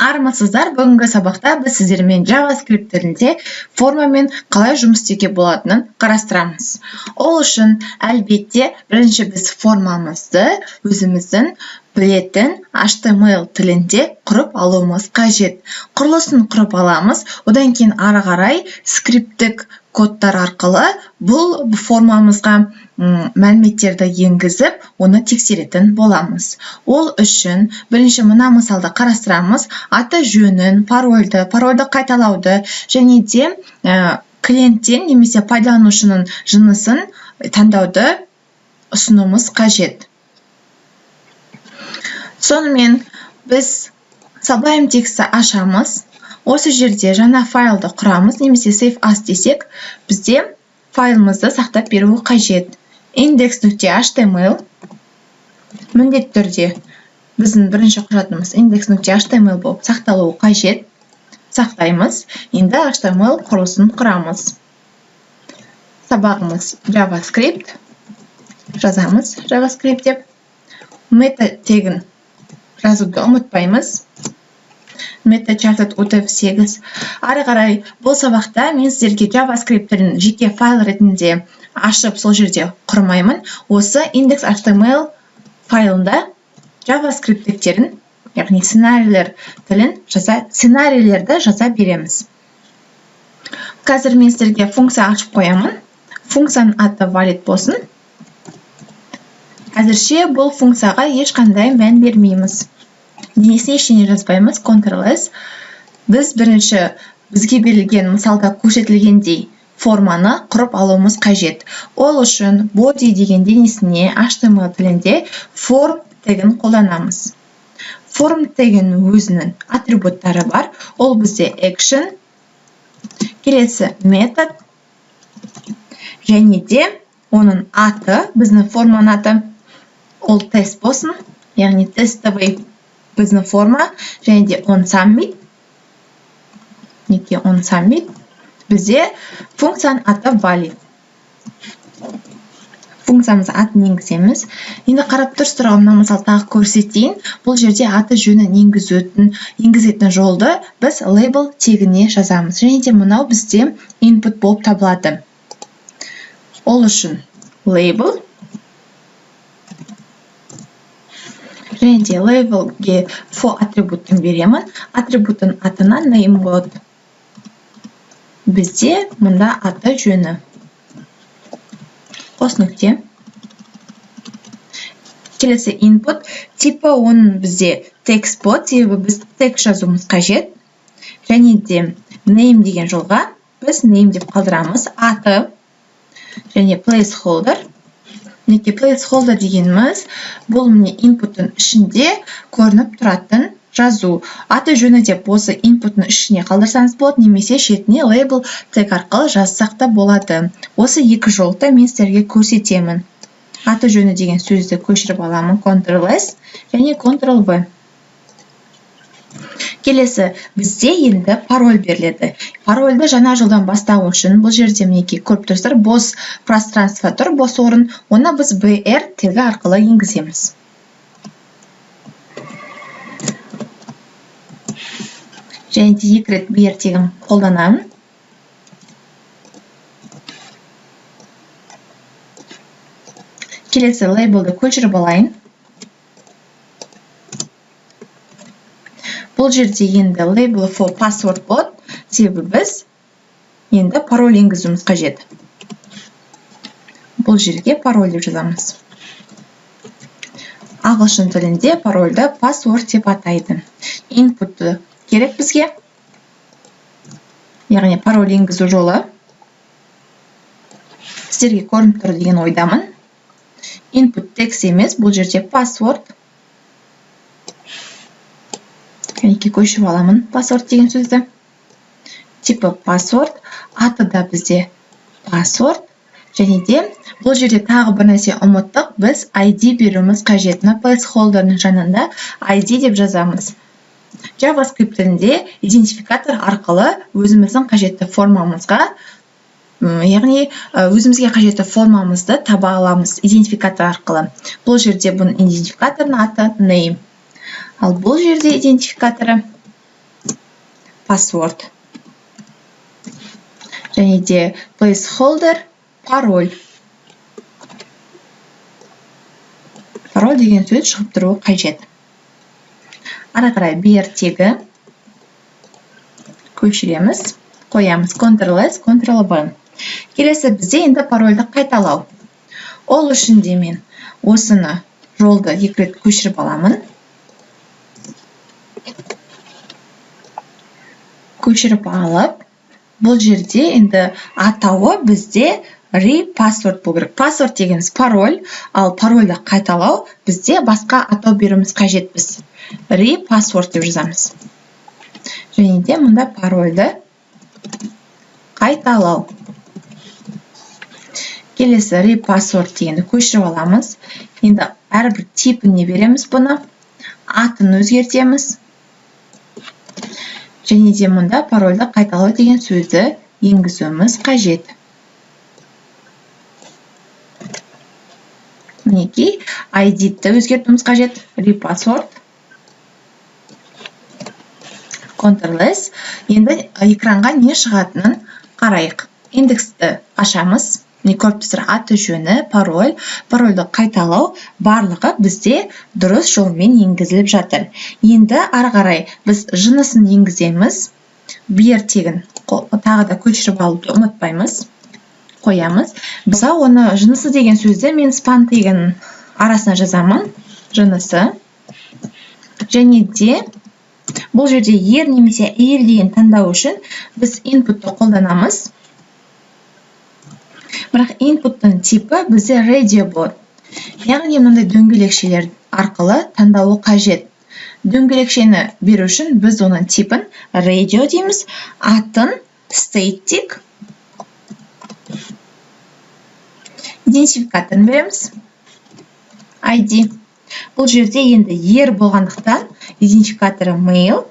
Армысыздар, бүгінгі сабақта біз сіздермен JavaScript тілінде формамен қалай жұмыс істеуге болатынын қарастырамыз. Ол үшін әлбетте бірінші біз формамызды өзіміздің білетін HTML тілінде құрып алуымыз қажет. Құрылысын құрып аламыз, одан кейін ары қарай скриптік кодтар арқылы бұл формамызға мәліметтерді енгізіп, оны тексеретін боламыз. Ол үшін бірінші мына мысалды қарастырамыз. Аты жөнін, парольді қайталауды және де клиенттен немесе пайдаланушының жынысын таңдауды ұсынуымыз қажет. Сонымен біз Sublime тексті ашамыз. Осы жерде жаңа файлды құрамыз, немесе save as десек, бізде файлымызды сақтап беру қажет. Index.html міндетті түрде біздің бірінші құжатымыз index.html болып сақталуы қажет. Сақтаймыз. Енді HTML құрылысын құрамыз. Сабағымыз JavaScript. Жазамыз JavaScript деп. Meta тегін жазуды ұмытпаймыз. Meta charted UTF-8. Ары қарай бұл сабақта мен сіздерге JavaScript-тің жеке файл ретінде ашып сол жерде құрмаймын. Осы index.html файлында JavaScript-терін, яғни сценарийлерді жаза береміз. Қазір мен сіздерге функция ашып қоямын. Функцияның аты valid болсын. Әзірше бұл функцияға ешқандай мән бермейміз. Денесіне ештеңе жазбаймыз, Ctrl+S. Біз бірінші бізге берілген мысалда көрсетілгендей форманы құрып алуымыз қажет. Ол үшін body деген денесіне HTML тілінде form тегін қолданамыз. Form тегін өзінің атрибуттары бар. Ол бізде action, келесі метод, және де оның аты, біздің форманың аты, ол тест болсын, яғни тестовый біздің форма, және де onSubmit. Неге onSubmit? Бізде функцияның аты valid. Функциямыз атын енгіземіз. Енді қарап тұрсыздар, мына мысал тағы көрсетейін. Бұл жерде аты жөнін енгізетін жолды біз label тегіне жазамыз. Және де мынау бізде input болып табылады. Ол үшін label. Және де labelге for атрибуттын беремін. Атрибуттың атына name болады. Бізде мұнда аты жөні. Қос нүкте. Келесі input. Типі оның бізде text болады, себебі біз text жазуымыз қажет. Және де name деген жолға біз name деп қалдырамыз. Аты және placeholder. Неге placeholder дегеніміз, бұл міне input'ın ішінде көрініп тұратын жазу. Аты жөні деп осы input'ın ішіне қалдырсаңыз болады, немесе шетіне label тег арқылы жазсақ та болады. Осы екі жолды мен сіздерге көрсетемін. Аты жөні деген сөзді көшіріп аламын, Ctrl+S және Ctrl+V. Келесі, бізде енді пароль беріледі. Парольді жаңа жылдан бастау үшін бұл жерде мінеки көріп тұрсыздар, бос пространство тұр, бос орын. Оны біз BR тегі арқылы енгіземіз. Және де екі рет BR тегін қолданамын. Келесі лейблді көшіріп алайын. Бұл жерде енді label for password болады, себебі біз енді пароль енгізуіміз қажет. Бұл жерге пароль деп жазамыз. Ағылшын тілінде парольді password деп атайды. Input'ты керек бізге, яғни пароль енгізу жолы. Сіздерге көрініп тұр деген ойдамын. Input text емес, бұл жерде password. Кәнеке көшіп аламын password деген сөзді. Типі password, аты да бізде password. Және де бұл жерде тағы бір нәрсе ұмыттық, біз ID беруіміз қажет. Placeholder'ның жанында ID деп жазамыз. JavaScript тілінде идентификатор арқылы өзіміздің қажетті формамызға, яғни өзімізге қажетті формамызды таба аламыз идентификатор арқылы. Бұл жерде бұның идентификаторының аты name. Ал бұл жерде идентификаторы password. Және де placeholder пароль. Пароль деген сөз шығып тұруы қажет. Ары қарай бер тегі көшіреміз, қоямыз. Ctrl-S, Ctrl-V. Келесі бізде енді парольді қайталау. Ол үшін де мен осыны жолды екі рет көшіріп аламын. Көшіріп алып, бұл жерде енді атауы бізде repassword болу керек. Password дегеніміз пароль, ал парольді қайталау бізде басқа атау беруіміз қажетпіз. Repassword деп жазамыз. Және де мұнда парольді қайталау. Келесі repassword дегенді көшіріп аламыз. Енді әрбір типіне береміз бұны. Атын өзгертеміз. Және де мұнда парольді қайталау деген сөзді енгізуіміз қажет. Мінекей, ID-ді өзгертуіміз қажет. Repassword. Ctrl-S. Енді экранға не шығатынын қарайық. Индексті ашамыз. Не көріп тұрсыздар, аты жөні, пароль, парольді қайталау барлығы бізде дұрыс жолмен енгізіліп жатыр. Енді ары қарай біз жынысын енгіземіз. Бер тегін тағы да көшіріп алуды ұмытпаймыз. Қоямыз. Мысалы, оны жынысы деген сөзді мен спан тегін арасына жазамын. Жынысы. Және де бұл жерде ер немесе әйел деген таңдау үшін біз inputты қолданамыз. Бірақ input'тың типі бізде radio болады. Яғни мынандай дөңгелекшелер арқылы таңдауы қажет. Дөңгелекшені беру үшін біз оның типін radio дейміз, атын static, идентификаторын береміз, ID. Бұл жерде енді ер болғандықтан идентификаторы male,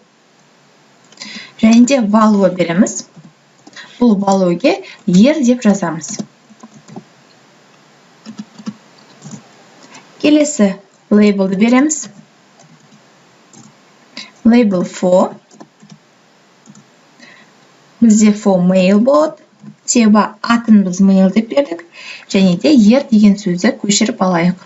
және де value береміз. Бұл value'ге ер деп жазамыз. Келесі label'ды береміз. Label for. Бізде for male болады. Себебі атын біз male деп бердік. Және де ер деген сөзді көшіріп алайық.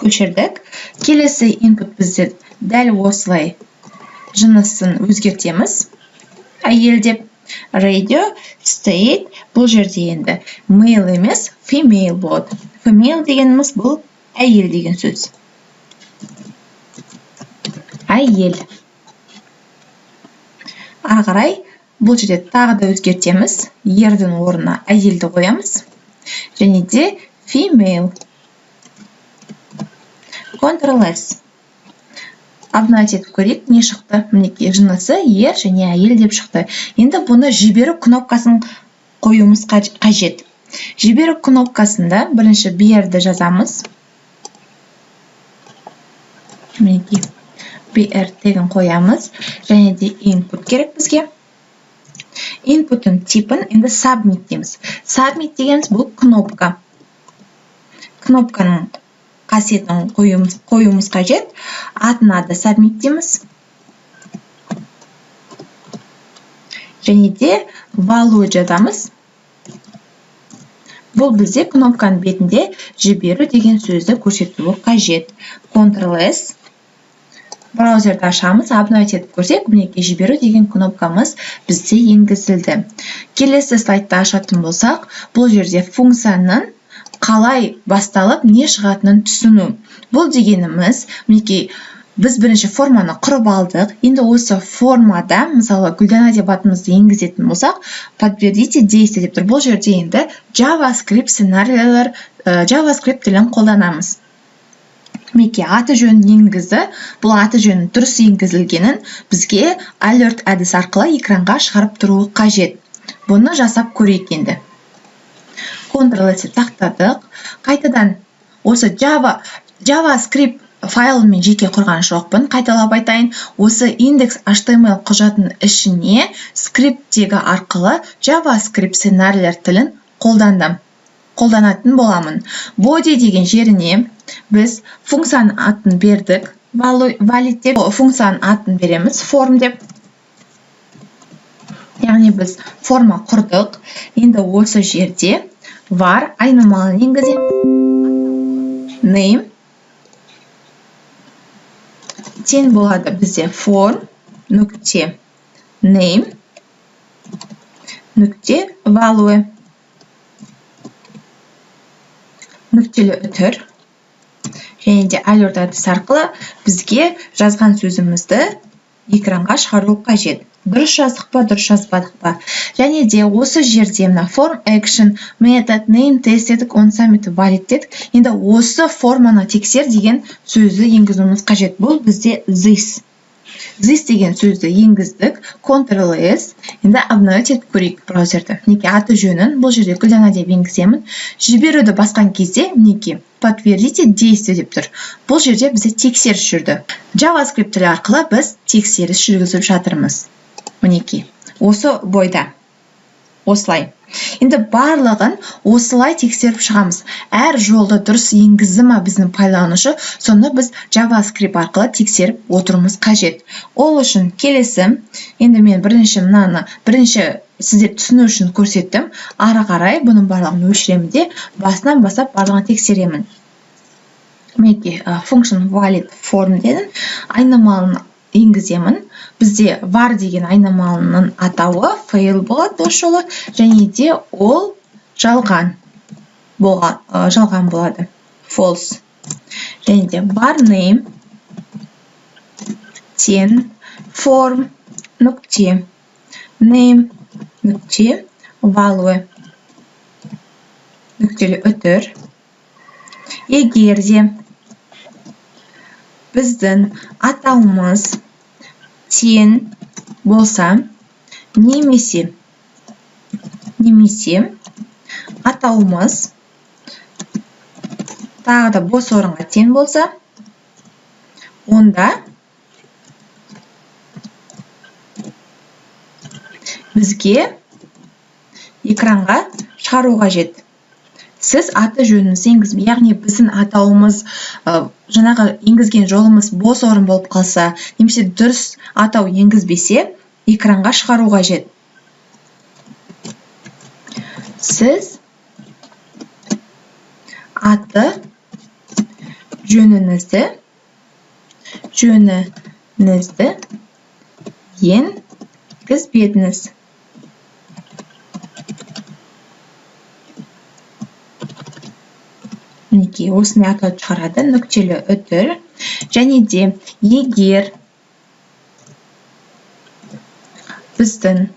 Көшірдік. Келесі input бізде дәл осылай жынысын өзгертеміз. Әйел деп. Radio, state, бұл жерде енді male емес, female болады. Female дегеніміз бұл әйел деген сөз. Әйел. Ары қарай бұл жерде тағы да өзгертеміз. Ердің орнына әйелді қоямыз. Және де female. Ctrl-S. Обновить етіп көрейік, не шықты? Мінекей жынысы ер және әйел деп шықты. Енді бұны жіберу кнопкасын қоюымыз қажет. Жіберу кнопкасында бірінші берді жазамыз. Мінекей BR тегін қоямыз. Және де input керек бізге. Input'ын типін енді submit дейміз. Submit дегеніміз бұл кнопка. Кнопканың қасиетін қоюымыз қажет. Атына да submit дейміз. Және де value жазамыз. Бұл бізде кнопканың бетінде жіберу деген сөзді көрсетуі қажет. Ctrl-S. Браузерді ашамыз, обновить етіп көрсек, мінекей жіберу деген кнопкамыз бізде енгізілді. Келесі слайдты ашатын болсақ, бұл жерде функцияның қалай басталып, не шығатынын түсіну. Бұл дегеніміз, мінекей біз бірінші форманы құрып алдық. Енді осы формада, мысалы, Гүлдана деп атымызды енгізетін болсақ, подтвердите действие деп тұр. Бұл жерде енді JavaScript сценарийлер, JavaScript тілін қолданамыз. Мінекей аты жөнін енгізді. Бұл аты жөнін дұрыс енгізілгенін бізге alert әдіс арқылы экранға шығарып тұруы қажет. Бұны жасап көрейік енді. Ctrl-S тақтадық. Қайтадан осы JavaScript файлымен жеке құрған жоқпын. Қайталап айтайын. Осы index.html құжатының ішіне скриптегі арқылы JavaScript сценарийлер тілін қолданатын боламын. Body деген жеріне біз функцияның атын бердік. valid деп функцияның атын береміз, form деп. Яғни біз форма құрдық. Енді осы жерде var айнымалын енгіземіз. Name тең болады бізде form нүкте name нүкте value нүктелі үтір. Және де alert әдісі арқылы бізге жазған сөзімізді экранға шығару қажет. Дұрыс жаздық па, дұрыс жазбадық па. Және де осы жерде мына form action method name test дедік, on submit valid дедік. Енді осы форманы тексер деген сөзді енгізуіміз қажет. Бұл бізде this. This деген сөзді енгіздік. Ctrl+S. Енді обновить етіп көрейік браузерді. Мінекей аты жөнін бұл жерде Гүлдана деп енгіземін. Жіберуді басқан кезде мінекей подтвердите действие деп тұр. Бұл жерде бізде тексеріс жүрді. JavaScript тілі арқылы біз тексеріс жүргізіп жатырмыз. Мінекей осы бойда. Осылай. Енді барлығын осылай тексеріп шығамыз. Әр жолды дұрыс енгізді ма біздің пайдаланушы, соны біз JavaScript арқылы тексеріп отыруымыз қажет. Ол үшін келесі, енді мен бірінші сіздер түсіну үшін көрсеттім. Ары қарай бұның барлығын өшіремін де, басынан бастап барлығын тексеремін. Мінекей function valid form дедім. Айнымалын енгіземін. Бізде var деген айнымалының атауы fail болады осы жолы, және де ол жалған болады. False. Және де var name тең form нүкте name нүкте value нүктелі үтір. Егер де біздің атауымыз тең болса, немесе атауымыз тағы да бос орынға тең болса, онда бізге экранға шығару қажет. Сіз аты жөніңізді енгізбей, яғни біздің атауымыз, жаңағы енгізген жолымыз бос орын болып қалса, немесе дұрыс атау енгізбесе, экранға шығару қажет. Сіз аты жөніңізді енгізбедіңіз. Мінекей осыны атауды шығарады, нүктелі үтір. Және де егер біздің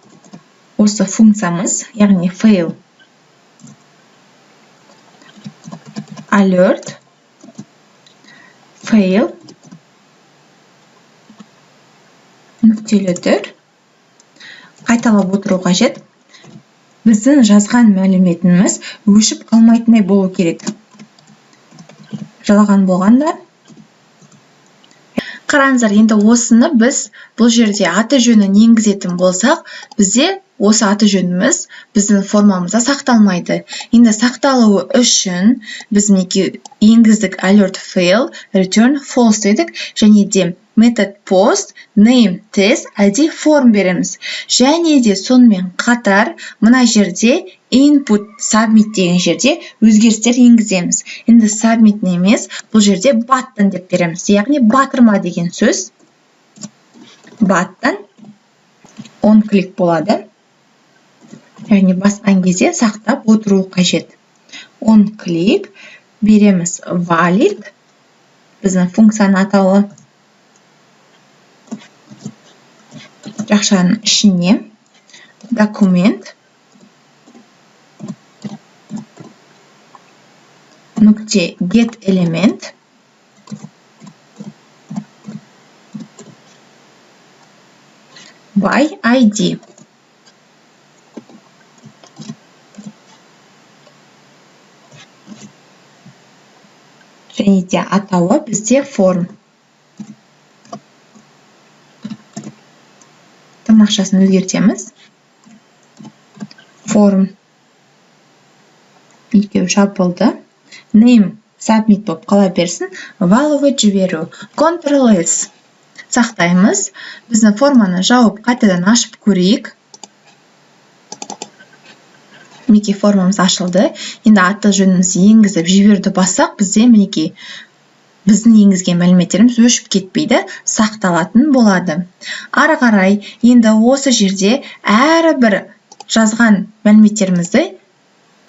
осы функциямыз, яғни fail alert fail нүктелі үтір қайталап отыру қажет. Біздің жазған мәліметіміз өшіп қалмайтындай болу керек. Жалған болғанда. Қараңыздар, енді осыны біз бұл жерде аты жөнін енгізетін болсақ, бізде осы аты жөніміз біздің формамызда сақталмайды. Енді сақталуы үшін біз енгіздік alert fail, return false дедік, және де method post, name test, ID form береміз. Және де сонымен қатар мына жерде input submit деген жерде өзгерістер енгіземіз. Енді submit емес, бұл жерде button деп береміз. Яғни батырма деген сөз. Button on click болады. Яғни басқан кезде сақтап отыру қажет. On click береміз valid, біздің функцияның атауы. Жақшаның ішіне документ нүкте get element by ID. Және де атауы бізде form. Тырнақшасын өзгертеміз. Form екеуі жабылды. Name submit болып қала берсін. Value жіберу. Ctrl-S сақтаймыз. Біздің форманы жауып қайтадан ашып көрейік. Мінекей формамыз ашылды. Енді аты жөнімізді енгізіп жіберуді бассақ, бізде мінекей біздің енгізген мәліметтеріміз өшіп кетпейді, сақталатын болады. Ары қарай енді осы жерде әрбір жазған мәліметтерімізді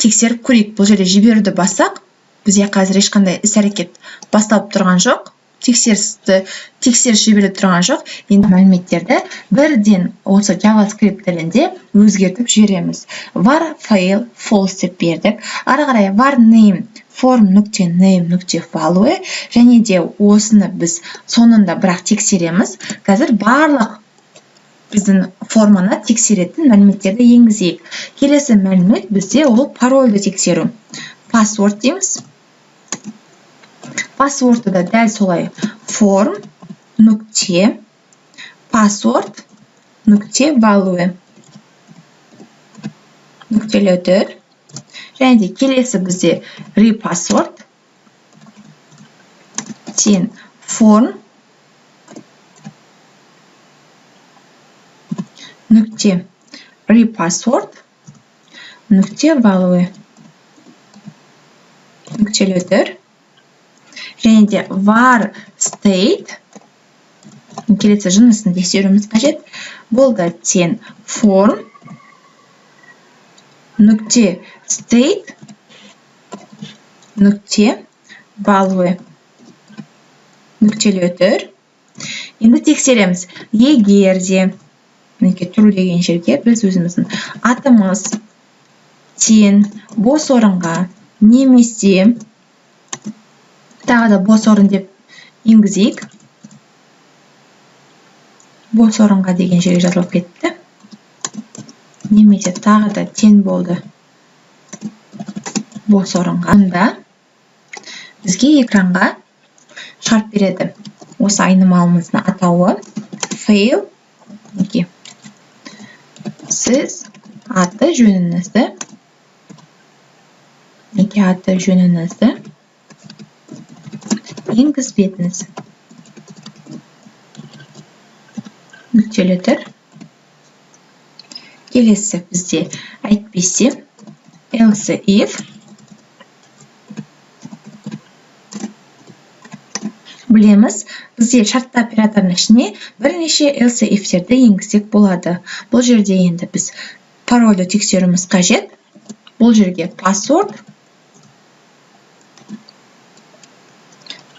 тексеріп көрейік. Бұл жерде жіберуді бассақ, бізде қазір ешқандай іс-әрекет басталып тұрған жоқ. Тексеріс жіберіліп тұрған жоқ. Енді мәліметтерді бірден осы JavaScript тілінде өзгертіп жібереміз. var fail false деп бердік. Ары қарай var name form.name.value және де осыны біз соңында бірақ тексереміз. Қазір барлық біздің форманы тексеретін мәліметтерді енгізейік. Келесі мәлімет бізде ол парольді тексеру. Password дейміз. Password'ы да дәл солай form.password.value нүктелі және де келесі бізде repassword сен form.repassword.value нүктелі және де var state келесі жынысын тексеруіміз қажет. Болды сен form.state.value нүктелі енді тексереміз. Егер де true деген жерге біз өзіміздің атымыз сен бос орынға немесе тағы да бос орын деп енгізейік. Бос орынға деген жерге жазылып кетті. Немесе тағы да 10 болды. Бос орынға. Онда бізге экранға шығарып береді. Осы айнымалымыздың атауы fail. Сіз аты жөніңізді енгізбедіңіз. Нүктелі. Келесі бізде әйтпесе else if білеміз, бізде шартты операторының ішіне бірнеше else if-терді енгізсек болады. Бұл жерде енді біз парольді тексеруіміз қажет. Бұл жерге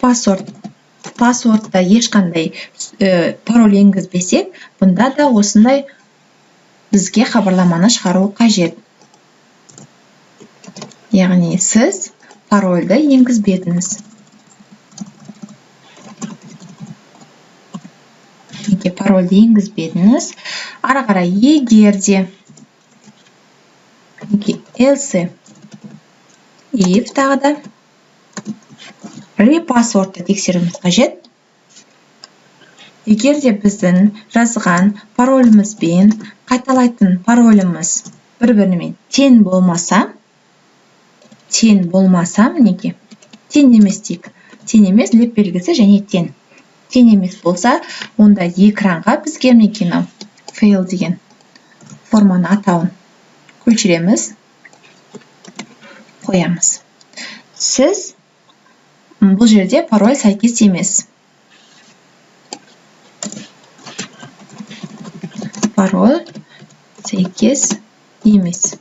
passwordта ешқандай пароль енгізбесек, бұнда да осындай бізге хабарламаны шығару қажет. Яғни сіз парольді енгізбедіңіз. Парольді енгізбедіңіз. Ары қарай егер де else if тағы да repasswordты тексеруіміз қажет. Егер де біздің жазған паролімізбен қайталайтын пароліміз бір-бірімен тең болмаса, мінекей, тең емес дейік. Тең емес леп белгісі және тең. Тең емес болса, онда экранға бізге мінекей fail деген форманы атауын көшіреміз, қоямыз. Сіз бұл жерде пароль сәйкес емес. Пароль сәйкес емес.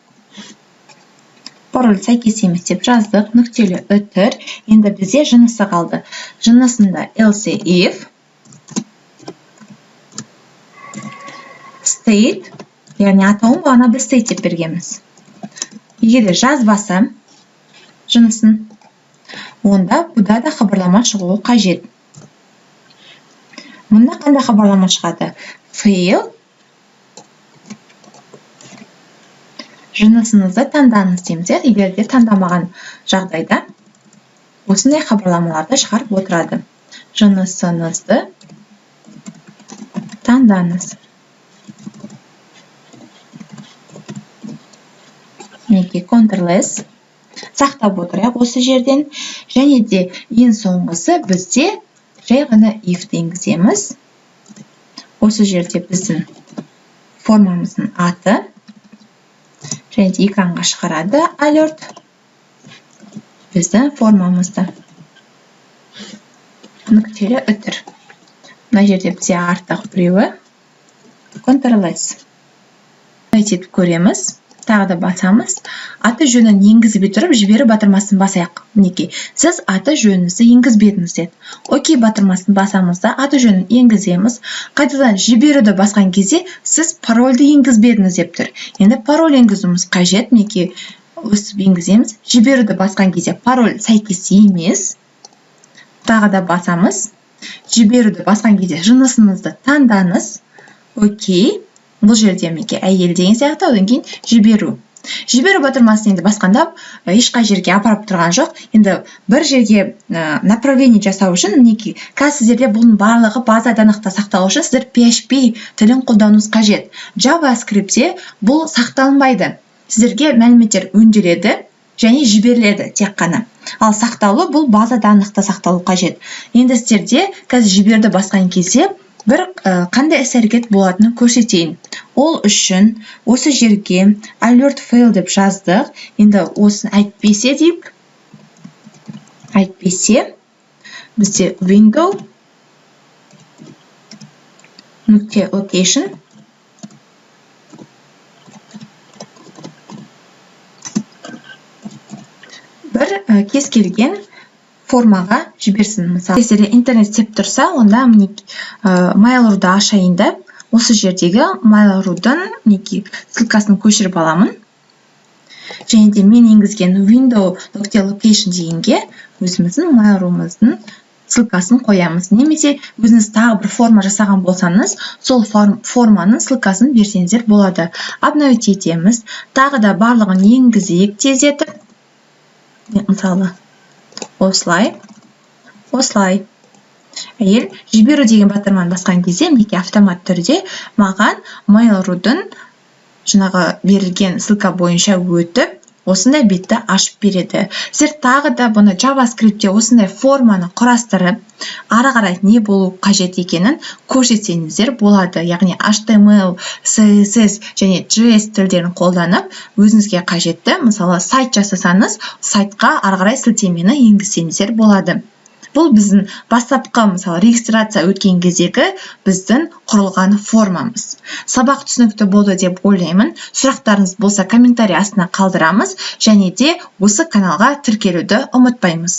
Пароль сәйкес емес деп жаздық. Нүктелі үтір. Енді бізде жынысы қалды. Жынысында else if state, яғни атауын бағана біз state деп бергенбіз. Егер де жазбасам жынысын, онда бұда да хабарлама шығуы қажет. Мұнда қандай хабарлама шығады? Fail. Жынысыңызды таңдаңыз дейміз. Егер де таңдамаған жағдайда осындай хабарламаларды шығарып отырады. Жынысыңызды таңдаңыз. Мінекей Ctrl-S сақтап отырайық осы жерден. Және де ең соңғысы бізде жай ғана if-ті енгіземіз. Осы жерде біздің формамыздың аты және де экранға шығарады alert біздің формамызды. Нүктелі үтір. Мына жерде бізде артық біреуі Ctrl+S. Етіп көреміз. Тағы да басамыз. Аты жөнін енгізбей тұрып, жіберу батырмасын басайық. Мінекей, сіз аты жөніңізді енгізбедіңіз деді. Окей батырмасын басамыз да, аты жөнін енгіземіз. Қайтадан жіберуді басқан кезде, сіз парольді енгізбедіңіз деп тұр. Енді пароль енгізуіміз қажет. Мінекей, өстіп енгіземіз. Жіберуді басқан кезде пароль сәйкес емес. Тағы да басамыз. Жіберуді басқан кезде жынысыңызды таңдаңыз. Окей. Бұл жерде мінекей әйел деген сияқты, одан кейін жіберу. Жіберу батырмасын енді басқанда ешқай жерге апарып тұрған жоқ. Енді бір жерге направление жасау үшін мінекей қазір сіздерде бұның барлығы базада анықта сақталу үшін сіздер PHP тілін қолдануыңыз қажет. JavaScript-те бұл сақталынбайды. Сіздерге мәліметтер өңделеді және жіберіледі тек қана. Ал сақталу бұл базада анықта сақталу қажет. Енді сіздерде қазір жіберді басқан кезде бір қандай іс-әрекет болатынын көрсетейін. Ол үшін осы жерге alert fail деп жаздық. Енді осын әйтпесе дейік. Әйтпесе бізде window нүкте location бір кез келген формаға жіберсін. Мысалы, сіздерде интернет істеп тұрса, онда Mail.ru-ды ашайын да, осы жердегі Mail.ru-дан ссылкасын көшіріп аламын. Және де мен енгізген window.location дегенге өзіміздің Mail.ru-мыздың ссылкасын қоямыз. Немесе өзіңіз тағы бір форма жасаған болсаңыз, сол форманың ссылкасын берсеңіздер болады. Обновить етеміз. Тағы да барлығын енгізейік тездетіп. Мысалы, осылай. Әйел жіберу деген батырманы басқан кезде, мінекей автомат түрде маған Mail.ru-дан жаңағы берілген ссылка бойынша өтіп, осындай бетті ашып береді. Сіздер тағы да бұны JavaScript-те осындай форманы құрастырып, ары қарай не болу қажет екенін көрсетсеңіздер болады. Яғни HTML, CSS және JS тілдерін қолданып, өзіңізге қажетті, мысалы, сайт жасасаңыз, сайтқа ары қарай сілтемені енгізсеңіздер болады. Бұл біздің бастапқы, мысалы, регистрация өткен кездегі біздің құрылған формамыз. Сабақ түсінікті болды деп ойлаймын. Сұрақтарыңыз болса комментарий астына қалдырамыз және де осы каналға тіркелуді ұмытпаймыз.